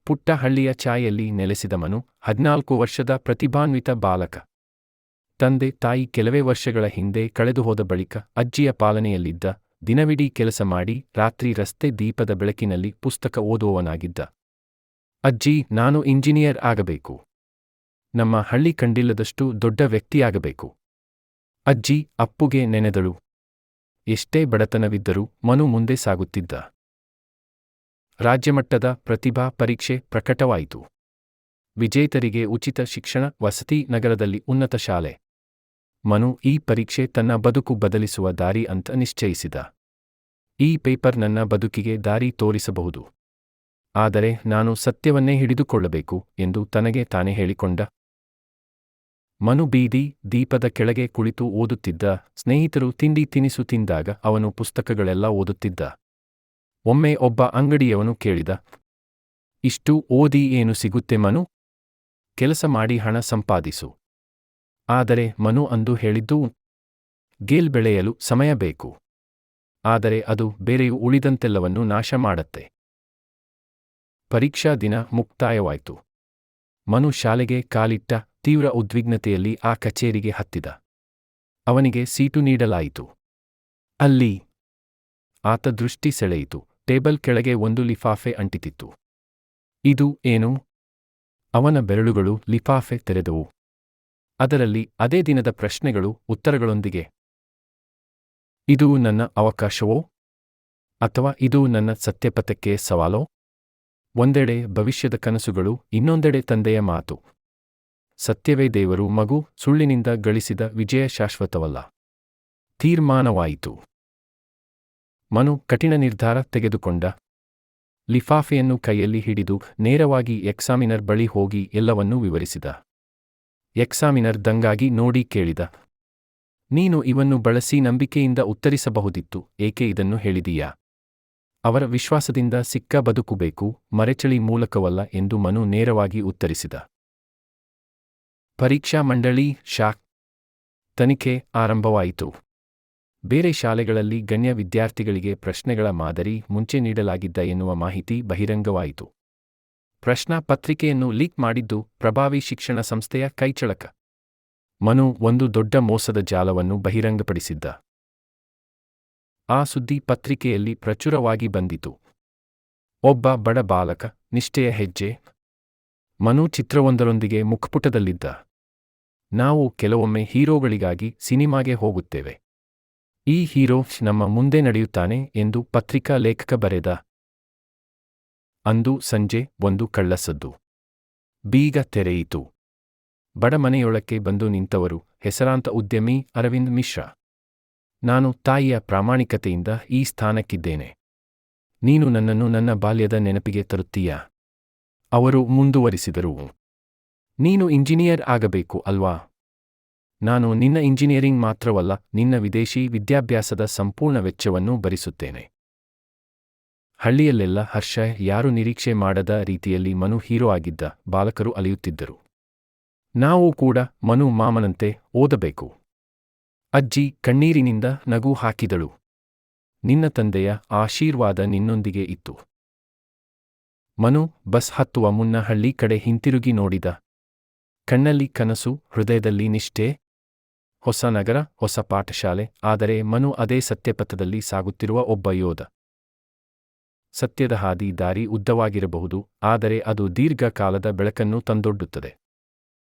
ಪುಟ್ಟ ಹಳ್ಳಿಯ ಛಾಯೆಯಲ್ಲಿ ನೆಲೆಸಿದ ಮನು 14 ವರ್ಷದ ಪ್ರತಿಭಾನ್ವಿತ ಬಾಲಕ. ತಂದೆ ತಾಯಿ ಕೆಲವೇ ವರ್ಷಗಳ ಹಿಂದೆ ಕಳೆದುಹೋದ ಬಳಿಕ ಅಜ್ಜಿಯ ಪಾಲನೆಯಲ್ಲಿದ್ದ, ದಿನವಿಡೀ ಕೆಲಸ ಮಾಡಿ ರಾತ್ರಿ ರಸ್ತೆ ದೀಪದ ಬೆಳಕಿನಲ್ಲಿ ಪುಸ್ತಕ ಓದುವವನಾಗಿದ್ದ. ಅಜ್ಜಿ, ನಾನು ಇಂಜಿನಿಯರ್ ಆಗಬೇಕು. ನಮ್ಮ ಹಳ್ಳಿ ಕಂಡಿಲ್ಲದಷ್ಟು ದೊಡ್ಡ ವ್ಯಕ್ತಿಯಾಗಬೇಕು. ಅಜ್ಜಿ ಅಪ್ಪುಗೆ ನೆನೆದಳು. ಎಷ್ಟೇ ಬಡತನವಿದ್ದರೂ ಮನು ಮುಂದೆ ಸಾಗುತ್ತಿದ್ದ. ರಾಜ್ಯಮಟ್ಟದ ಪ್ರತಿಭಾ ಪರೀಕ್ಷೆ ಪ್ರಕಟವಾಯಿತು. ವಿಜೇತರಿಗೆ ಉಚಿತ ಶಿಕ್ಷಣ, ವಸತಿ, ನಗರದಲ್ಲಿ ಉನ್ನತ ಶಾಲೆ. ಮನು ಈ ಪರೀಕ್ಷೆ ತನ್ನ ಬದುಕು ಬದಲಿಸುವ ದಾರಿ ಅಂತ ನಿಶ್ಚಯಿಸಿದ. ಈ ಪೇಪರ್ ನನ್ನ ಬದುಕಿಗೆ ದಾರಿ ತೋರಿಸಬಹುದು. ಆದರೆ ನಾನು ಸತ್ಯವನ್ನೇ ಹಿಡಿದುಕೊಳ್ಳಬೇಕು ಎಂದು ತನಗೆ ತಾನೇ ಹೇಳಿಕೊಂಡ. ಮನು ಬೀದಿ ದೀಪದ ಕೆಳಗೆ ಕುಳಿತು ಓದುತ್ತಿದ್ದ. ಸ್ನೇಹಿತರು ತಿಂಡಿ ತಿನಿಸು ತಿಂದಾಗ ಅವನು ಪುಸ್ತಕಗಳೆಲ್ಲ ಓದುತ್ತಿದ್ದ. ಒಮ್ಮೆ ಒಬ್ಬ ಅಂಗಡಿಯವನು ಕೇಳಿದ, ಇಷ್ಟು ಓದಿ ಏನು ಸಿಗುತ್ತೆ ಮನು? ಕೆಲಸ ಮಾಡಿ ಹಣ ಸಂಪಾದಿಸು. ಆದರೆ ಮನು ಅಂದು ಹೇಳಿದ್ದು, ಗೇಲ್ ಬೆಳೆಯಲು ಸಮಯ ಬೇಕು. ಆದರೆ ಅದು ಬೇರೆಯೂ ಉಳಿದಂತೆಲ್ಲವನ್ನೂ ನಾಶ ಮಾಡತ್ತೆ. ಪರೀಕ್ಷಾ ದಿನ ಮುಕ್ತಾಯವಾಯಿತು. ಮನು ಶಾಲೆಗೆ ಕಾಲಿಟ್ಟ. ತೀವ್ರ ಉದ್ವಿಗ್ನತೆಯಲ್ಲಿ ಆ ಕಚೇರಿಗೆ ಹತ್ತಿದ. ಅವನಿಗೆ ಸೀಟು ನೀಡಲಾಯಿತು. ಅಲ್ಲಿ ಆತ ದೃಷ್ಟಿ ಸೆಳೆಯಿತು. ಟೇಬಲ್ ಕೆಳಗೆ ಒಂದು ಲಿಫಾಫೆ ಅಂಟಿತಿತ್ತು. ಇದು ಏನು? ಅವನ ಬೆರಳುಗಳು ಲಿಫಾಫೆ ತೆರೆದವು. ಅದರಲ್ಲಿ ಅದೇ ದಿನದ ಪ್ರಶ್ನೆಗಳು ಉತ್ತರಗಳೊಂದಿಗೆ. ಇದು ನನ್ನ ಅವಕಾಶವೋ? ಅಥವಾ ಇದು ನನ್ನ ಸತ್ಯಪಥಕ್ಕೆ ಸವಾಲೋ? ಒಂದೆಡೆ ಭವಿಷ್ಯದ ಕನಸುಗಳು, ಇನ್ನೊಂದೆಡೆ ತಂದೆಯ ಮಾತು. ಸತ್ಯವೇ ದೇವರು ಮಗು, ಸುಳ್ಳಿನಿಂದ ಗಳಿಸಿದ ವಿಜಯ ಶಾಶ್ವತವಲ್ಲ. ತೀರ್ಮಾನವಾಯಿತು. ಮನು ಕಠಿಣ ನಿರ್ಧಾರ ತೆಗೆದುಕೊಂಡ. ಲಿಫಾಫೆಯನ್ನು ಕೈಯಲ್ಲಿ ಹಿಡಿದು ನೇರವಾಗಿ ಎಕ್ಸಾಮಿನರ್ ಬಳಿ ಹೋಗಿ ಎಲ್ಲವನ್ನೂ ವಿವರಿಸಿದ. ಎಕ್ಸಾಮಿನರ್ ದಂಗಾಗಿ ನೋಡಿ ಕೇಳಿದ, ನೀನು ಇವನ್ನು ಬಳಸಿ ನಂಬಿಕೆಯಿಂದ ಉತ್ತರಿಸಬಹುದಿತ್ತು, ಏಕೆ ಇದನ್ನು ಹೇಳಿದೀಯಾ? ಅವರ ವಿಶ್ವಾಸದಿಂದ ಸಿಕ್ಕ ಬದುಕುಬೇಕು, ಮರೆಚಳಿ ಮೂಲಕವಲ್ಲ ಎಂದು ಮನು ನೇರವಾಗಿ ಉತ್ತರಿಸಿದ. ಪರೀಕ್ಷಾ ಮಂಡಳಿ ಶಾಕ್. ತನಿಖೆ ಆರಂಭವಾಯಿತು. ಬೇರೆ ಶಾಲೆಗಳಲ್ಲಿ ಗಣ್ಯ ವಿದ್ಯಾರ್ಥಿಗಳಿಗೆ ಪ್ರಶ್ನೆಗಳ ಮಾದರಿ ಮುಂಚೆ ನೀಡಲಾಗಿದ್ದ ಎನ್ನುವ ಮಾಹಿತಿ ಬಹಿರಂಗವಾಯಿತು. ಪ್ರಶ್ನಾ ಪತ್ರಿಕೆಯನ್ನು ಲೀಕ್ ಮಾಡಿದ್ದು ಪ್ರಭಾವಿ ಶಿಕ್ಷಣ ಸಂಸ್ಥೆಯ ಕೈಚಳಕ. ಮನು ಒಂದು ದೊಡ್ಡ ಮೋಸದ ಜಾಲವನ್ನು ಬಹಿರಂಗಪಡಿಸಿದ್ದ. ಆ ಸುದ್ದಿ ಪತ್ರಿಕೆಯಲ್ಲಿ ಪ್ರಚುರವಾಗಿ ಬಂದಿತು. ಒಬ್ಬ ಬಡ ಬಾಲಕ, ನಿಷ್ಠೆಯ ಹೆಜ್ಜೆ. ಮನು ಚಿತ್ರವೊಂದರೊಂದಿಗೆ ಮುಖಪುಟದಲ್ಲಿದ್ದ. ನಾವು ಕೆಲವೊಮ್ಮೆ ಹೀರೋಗಳಿಗಾಗಿ ಸಿನಿಮಾಗೆ ಹೋಗುತ್ತೇವೆ. ಈ ಹೀರೋ ನಮ್ಮ ಮುಂದೆ ನಡೆಯುತ್ತಾನೆ ಎಂದು ಪತ್ರಿಕಾ ಲೇಖಕ ಬರೆದ. ಅಂದು ಸಂಜೆ ಒಂದು ಕಳ್ಳಸದ್ದು. ಬೀಗ ತೆರೆಯಿತು. ಬಡಮನೆಯೊಳಕ್ಕೆ ಬಂದು ನಿಂತವರು ಹೆಸರಾಂತ ಉದ್ಯಮಿ ಅರವಿಂದ್ ಮಿಶ್ರಾ. ನಾನು ತಾಯಿಯ ಪ್ರಾಮಾಣಿಕತೆಯಿಂದ ಈ ಸ್ಥಾನಕ್ಕಿದ್ದೇನೆ. ನೀನು ನನ್ನನ್ನು ನನ್ನ ಬಾಲ್ಯದ ನೆನಪಿಗೆ ತರುತ್ತೀಯಾ? ಅವರು ಮುಂದುವರಿಸಿದರು, ನೀನು ಇಂಜಿನಿಯರ್ ಆಗಬೇಕು ಅಲ್ವಾ? ನಾನು ನಿನ್ನ ಇಂಜಿನಿಯರಿಂಗ್ ಮಾತ್ರವಲ್ಲ, ನಿನ್ನ ವಿದೇಶಿ ವಿದ್ಯಾಭ್ಯಾಸದ ಸಂಪೂರ್ಣ ವೆಚ್ಚವನ್ನೂ ಭರಿಸುತ್ತೇನೆ. ಹಳ್ಳಿಯಲ್ಲೆಲ್ಲ ಹರ್ಷ. ಯಾರು ನಿರೀಕ್ಷೆ ಮಾಡದ ರೀತಿಯಲ್ಲಿ ಮನು ಹೀರೋ ಆಗಿದ್ದ. ಬಾಲಕರು ಅಲಿಯುತ್ತಿದ್ದರು. ನಾವು ಕೂಡ ಮನು ಮಾಮನಂತೆ ಓದಬೇಕು. ಅಜ್ಜಿ ಕಣ್ಣೀರಿನಿಂದ ನಗು ಹಾಕಿದಳು. ನಿನ್ನ ತಂದೆಯ ಆಶೀರ್ವಾದ ನಿನ್ನೊಂದಿಗೆ ಇತ್ತು. ಮನು ಬಸ್ ಹತ್ತುವ ಮುನ್ನ ಹಳ್ಳಿ ಕಡೆ ಹಿಂತಿರುಗಿ ನೋಡಿದ. ಕಣ್ಣಲ್ಲಿ ಕನಸು, ಹೃದಯದಲ್ಲಿ ನಿಷ್ಠೆ. ಹೊಸ ನಗರ, ಹೊಸ ಪಾಠಶಾಲೆ. ಆದರೆ ಮನು ಅದೇ ಸತ್ಯಪಥದಲ್ಲಿ ಸಾಗುತ್ತಿರುವ ಒಬ್ಬ ಯೋಧ. ಸತ್ಯದ ಹಾದಿ ದಾರಿ ಉದ್ದವಾಗಿರಬಹುದು, ಆದರೆ ಅದು ದೀರ್ಘಕಾಲದ ಬೆಳಕನ್ನು ತಂದೊಡ್ಡುತ್ತದೆ.